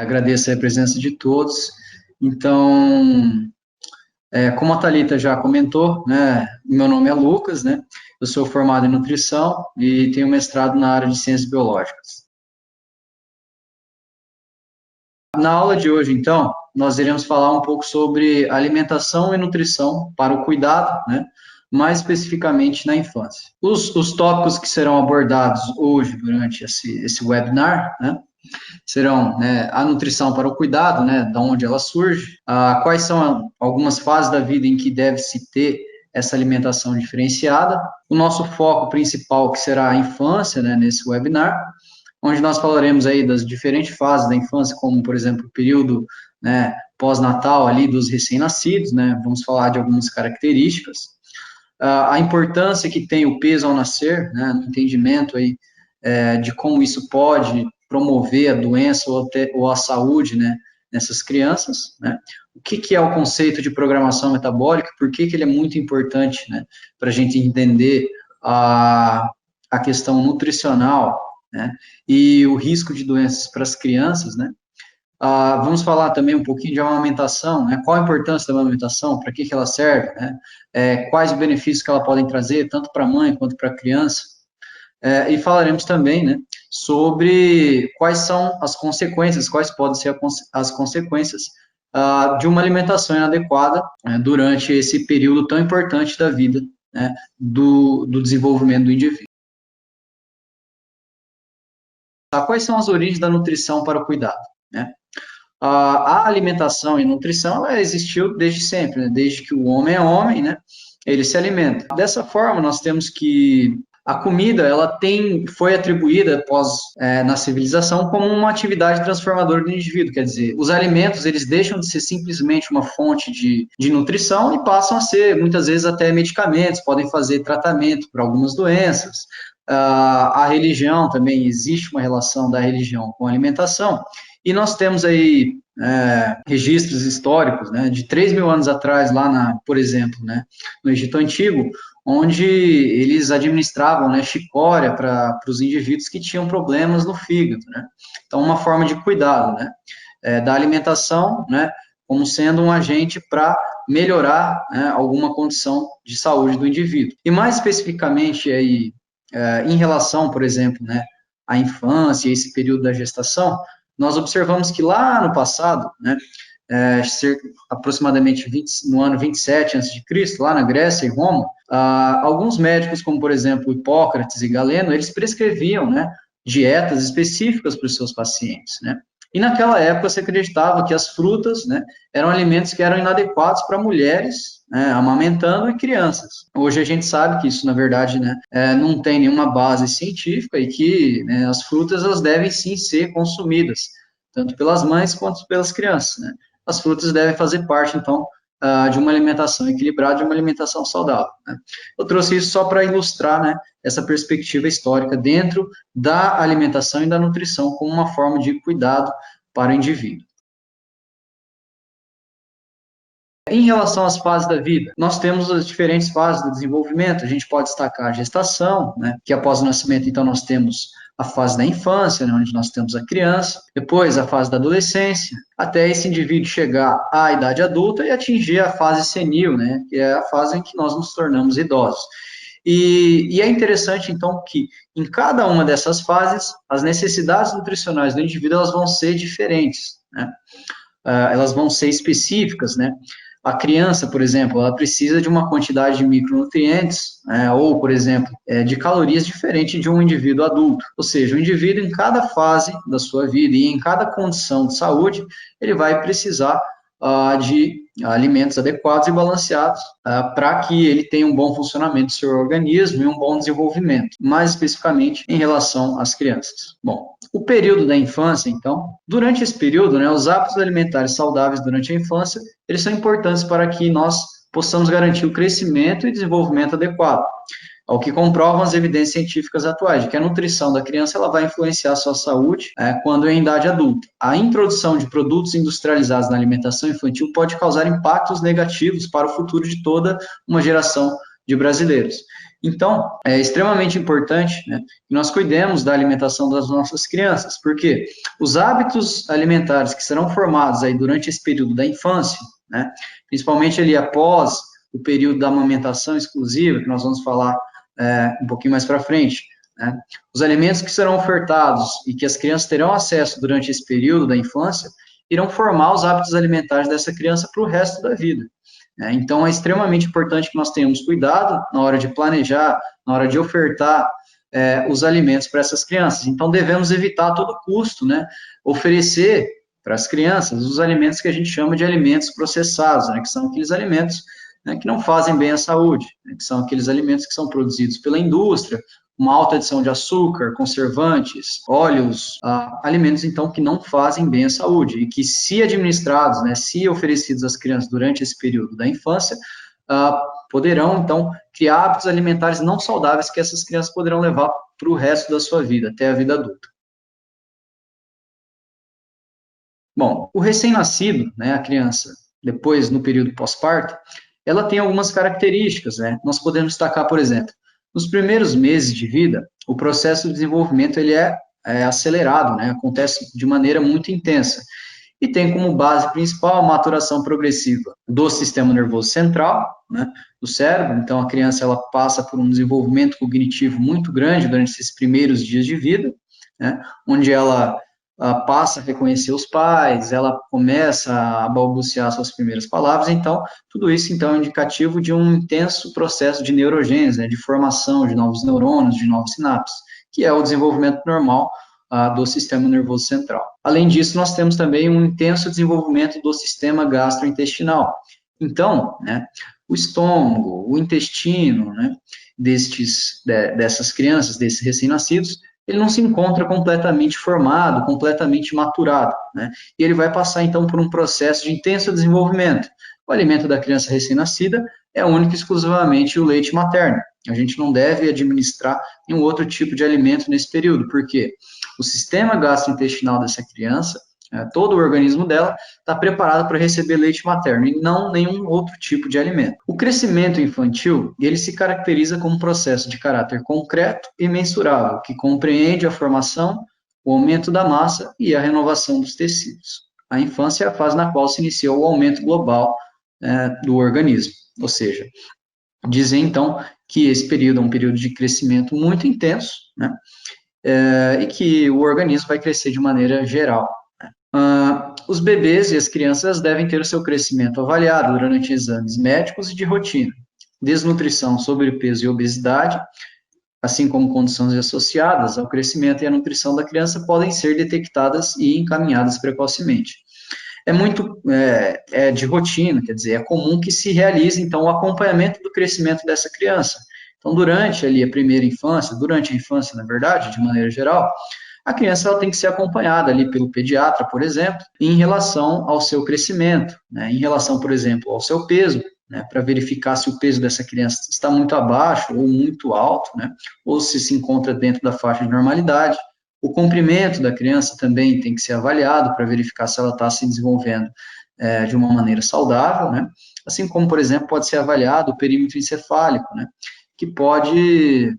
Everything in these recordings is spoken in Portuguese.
Agradeço a presença de todos. Então, como a Thalita já comentou, né, meu nome é Lucas, né, eu sou formado em nutrição e tenho mestrado na área de ciências biológicas. Na aula de hoje, então, nós iremos falar um pouco sobre alimentação e nutrição para o cuidado, né, mais especificamente na infância. Os tópicos que serão abordados hoje durante esse webinar, né, serão, né, a nutrição para o cuidado, né, da onde ela surge, quais são algumas fases da vida em que deve-se ter essa alimentação diferenciada, o nosso foco principal que será a infância, né, nesse webinar, onde nós falaremos aí das diferentes fases da infância, como, por exemplo, o período, né, pós-natal ali dos recém-nascidos, né, vamos falar de algumas características, a importância que tem o peso ao nascer, né, no entendimento aí de como isso pode promover a doença ou a saúde, né, nessas crianças, né? O que é o conceito de programação metabólica, por que ele é muito importante, né, para a gente entender a questão nutricional, né, e o risco de doenças para as crianças, né? Vamos falar também um pouquinho de amamentação, né? Qual a importância da amamentação, para que ela serve, né? Quais os benefícios que ela podem trazer, tanto para a mãe quanto para a criança. E falaremos também, né, sobre quais são as consequências, quais podem ser as consequências de uma alimentação inadequada durante esse período tão importante da vida, né, do desenvolvimento do indivíduo. Quais são as origens da nutrição para o cuidado, né? A alimentação e nutrição, ela existiu desde sempre, né? Desde que o homem é homem, né? Ele se alimenta. Dessa forma, nós temos que a comida, ela foi atribuída na civilização como uma atividade transformadora do indivíduo, quer dizer, os alimentos, eles deixam de ser simplesmente uma fonte de nutrição e passam a ser, muitas vezes, até medicamentos, podem fazer tratamento para algumas doenças. A religião também, existe uma relação da religião com a alimentação, e nós temos aí registros históricos, né, de 3.000 anos atrás, lá, por exemplo, né, no Egito Antigo, onde eles administravam, né, chicória para os indivíduos que tinham problemas no fígado, né? Então, uma forma de cuidado, né, da alimentação, né, como sendo um agente para melhorar, né, alguma condição de saúde do indivíduo. E mais especificamente aí, em relação, por exemplo, né, à infância e esse período da gestação, nós observamos que lá no passado, né, aproximadamente no ano 27 a.C., lá na Grécia e Roma, alguns médicos, como por exemplo Hipócrates e Galeno, eles prescreviam, né, dietas específicas para os seus pacientes, né? E naquela época se acreditava que as frutas, né, eram alimentos que eram inadequados para mulheres, né, amamentando e crianças. Hoje a gente sabe que isso, na verdade, né, não tem nenhuma base científica e que, né, as frutas elas devem sim ser consumidas, tanto pelas mães quanto pelas crianças, né? As frutas devem fazer parte, então, de uma alimentação equilibrada, de uma alimentação saudável, né? Eu trouxe isso só para ilustrar, né, essa perspectiva histórica dentro da alimentação e da nutrição como uma forma de cuidado para o indivíduo. Em relação às fases da vida, nós temos as diferentes fases do desenvolvimento. A gente pode destacar a gestação, né, que após o nascimento, então, nós temos a fase da infância, né, onde nós temos a criança, depois a fase da adolescência, até esse indivíduo chegar à idade adulta e atingir a fase senil, né, que é a fase em que nós nos tornamos idosos. E é interessante, então, que em cada uma dessas fases, as necessidades nutricionais do indivíduo elas vão ser diferentes, né? Elas vão ser específicas, né? A criança, por exemplo, ela precisa de uma quantidade de micronutrientes, ou, por exemplo, de calorias diferente de um indivíduo adulto. Ou seja, o indivíduo, em cada fase da sua vida e em cada condição de saúde, ele vai precisar de alimentos adequados e balanceados para que ele tenha um bom funcionamento do seu organismo e um bom desenvolvimento, mais especificamente em relação às crianças. Bom, o período da infância, então, durante esse período, né, os hábitos alimentares saudáveis durante a infância, eles são importantes para que nós possamos garantir o crescimento e desenvolvimento adequado. Ao que comprovam as evidências científicas atuais, de que a nutrição da criança ela vai influenciar a sua saúde quando é em idade adulta. A introdução de produtos industrializados na alimentação infantil pode causar impactos negativos para o futuro de toda uma geração de brasileiros. Então, é extremamente importante, né, que nós cuidemos da alimentação das nossas crianças, porque os hábitos alimentares que serão formados aí durante esse período da infância, né, principalmente ali após o período da amamentação exclusiva, que nós vamos falar um pouquinho mais para frente, né, os alimentos que serão ofertados e que as crianças terão acesso durante esse período da infância, irão formar os hábitos alimentares dessa criança para o resto da vida. Então, é extremamente importante que nós tenhamos cuidado na hora de planejar, na hora de ofertar os alimentos para essas crianças. Então, devemos evitar a todo custo, né, oferecer para as crianças os alimentos que a gente chama de alimentos processados, né, que são aqueles alimentos, né, que não fazem bem à saúde, né, que são aqueles alimentos que são produzidos pela indústria, uma alta adição de açúcar, conservantes, óleos, alimentos, então, que não fazem bem à saúde e que, se administrados, né, se oferecidos às crianças durante esse período da infância, poderão, então, criar hábitos alimentares não saudáveis que essas crianças poderão levar para o resto da sua vida, até a vida adulta. Bom, o recém-nascido, né, a criança, depois, no período pós-parto, ela tem algumas características, né? Nós podemos destacar, por exemplo, nos primeiros meses de vida, o processo de desenvolvimento ele é acelerado, né? Acontece de maneira muito intensa e tem como base principal a maturação progressiva do sistema nervoso central, né, do cérebro. Então, a criança ela passa por um desenvolvimento cognitivo muito grande durante esses primeiros dias de vida, né, onde ela passa a reconhecer os pais, ela começa a balbuciar suas primeiras palavras. Então, tudo isso então é indicativo de um intenso processo de neurogênese, né, de formação de novos neurônios, de novos sinapses, que é o desenvolvimento normal do sistema nervoso central. Além disso, nós temos também um intenso desenvolvimento do sistema gastrointestinal. Então, né, o estômago, o intestino, né, dessas crianças, desses recém-nascidos, ele não se encontra completamente formado, completamente maturado, né? E ele vai passar, então, por um processo de intenso desenvolvimento. O alimento da criança recém-nascida é único e exclusivamente o leite materno. A gente não deve administrar nenhum outro tipo de alimento nesse período, porque o sistema gastrointestinal dessa criança, todo o organismo dela, está preparado para receber leite materno e não nenhum outro tipo de alimento. O crescimento infantil, ele se caracteriza como um processo de caráter concreto e mensurável, que compreende a formação, o aumento da massa e a renovação dos tecidos. A infância é a fase na qual se iniciou o aumento global do organismo, ou seja, dizer então que esse período é um período de crescimento muito intenso, né? E que o organismo vai crescer de maneira geral. Os bebês e as crianças devem ter o seu crescimento avaliado durante exames médicos e de rotina. Desnutrição, sobrepeso e obesidade, assim como condições associadas ao crescimento e à nutrição da criança, podem ser detectadas e encaminhadas precocemente. É de rotina, quer dizer, é comum que se realize, então, o acompanhamento do crescimento dessa criança. Então, durante ali a primeira infância, durante a infância, na verdade, de maneira geral, a criança ela tem que ser acompanhada ali pelo pediatra, por exemplo, em relação ao seu crescimento, né, em relação, por exemplo, ao seu peso, né, para verificar se o peso dessa criança está muito abaixo ou muito alto, né, ou se encontra dentro da faixa de normalidade. O comprimento da criança também tem que ser avaliado para verificar se ela está se desenvolvendo de uma maneira saudável, né, assim como, por exemplo, pode ser avaliado o perímetro encefálico, né, que pode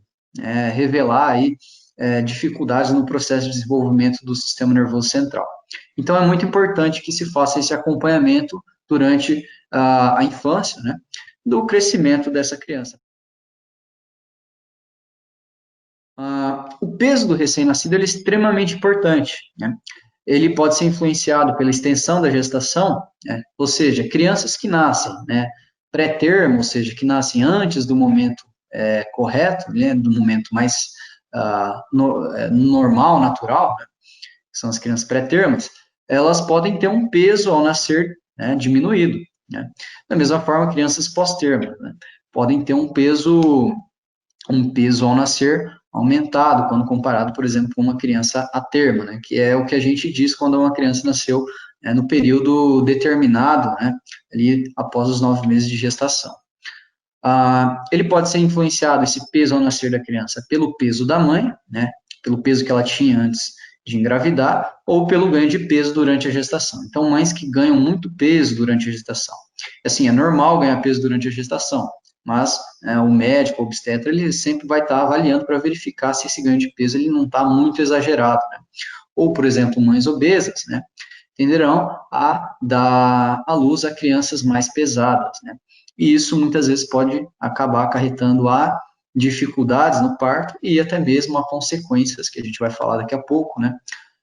revelar aí dificuldades no processo de desenvolvimento do sistema nervoso central. Então, é muito importante que se faça esse acompanhamento durante a infância, né, do crescimento dessa criança. O peso do recém-nascido é extremamente importante, né? Ele pode ser influenciado pela extensão da gestação, né? Ou seja, crianças que nascem, né, pré-termo, ou seja, que nascem antes do momento correto, né, do momento mais normal, natural, né, que são as crianças pré-termas, elas podem ter um peso ao nascer, né, diminuído, né? Da mesma forma, crianças pós-termo, né, podem ter um peso ao nascer aumentado, quando comparado, por exemplo, com uma criança a termo, né, que é o que a gente diz quando uma criança nasceu no período determinado, né, ali após os 9 meses de gestação. Ele pode ser influenciado, esse peso ao nascer da criança, pelo peso da mãe, né, pelo peso que ela tinha antes de engravidar, ou pelo ganho de peso durante a gestação. Então, mães que ganham muito peso durante a gestação. Assim, é normal ganhar peso durante a gestação, mas o médico, o obstetra, ele sempre vai estar avaliando para verificar se esse ganho de peso ele não está muito exagerado, né? Ou, por exemplo, mães obesas, né, tenderão a dar à luz a crianças mais pesadas, né? E isso muitas vezes pode acabar acarretando a dificuldades no parto e até mesmo a consequências que a gente vai falar daqui a pouco, né?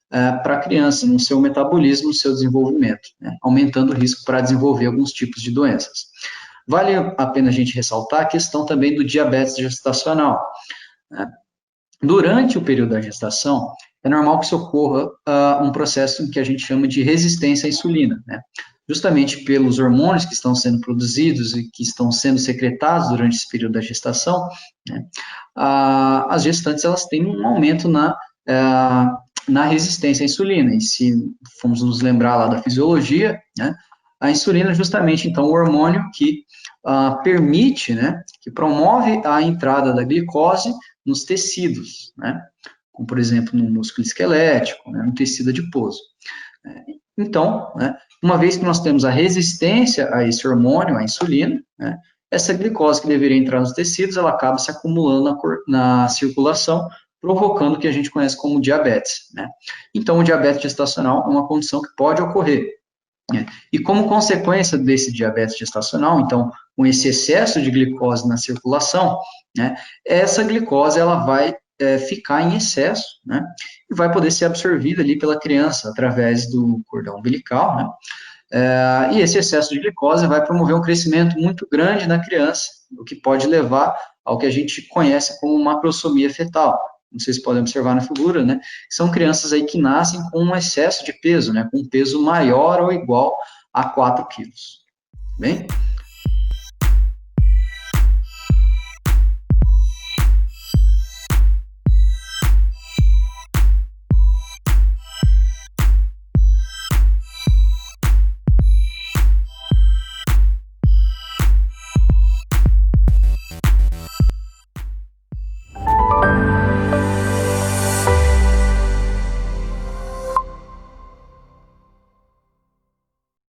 Para a criança, no seu metabolismo, no seu desenvolvimento, né, aumentando o risco para desenvolver alguns tipos de doenças. Vale a pena a gente ressaltar a questão também do diabetes gestacional, né? Durante o período da gestação, é normal que se ocorra um processo que a gente chama de resistência à insulina, né? Justamente pelos hormônios que estão sendo produzidos e que estão sendo secretados durante esse período da gestação, né? As gestantes elas têm um aumento na resistência à insulina. E se formos nos lembrar lá da fisiologia, né? A insulina é justamente, então, o hormônio que permite, né, que promove a entrada da glicose nos tecidos, né, como, por exemplo, no músculo esquelético, né, no tecido adiposo. Então, né, uma vez que nós temos a resistência a esse hormônio, a insulina, né, essa glicose que deveria entrar nos tecidos, ela acaba se acumulando na circulação, provocando o que a gente conhece como diabetes, né. Então, o diabetes gestacional é uma condição que pode ocorrer. E como consequência desse diabetes gestacional, então, com esse excesso de glicose na circulação, né, essa glicose ela vai ficar em excesso, né, e vai poder ser absorvida ali pela criança através do cordão umbilical, né, e esse excesso de glicose vai promover um crescimento muito grande na criança, o que pode levar ao que a gente conhece como macrosomia fetal. Não sei se podem observar na figura, né? São crianças aí que nascem com um excesso de peso, né? Com um peso maior ou igual a 4 quilos. Bem?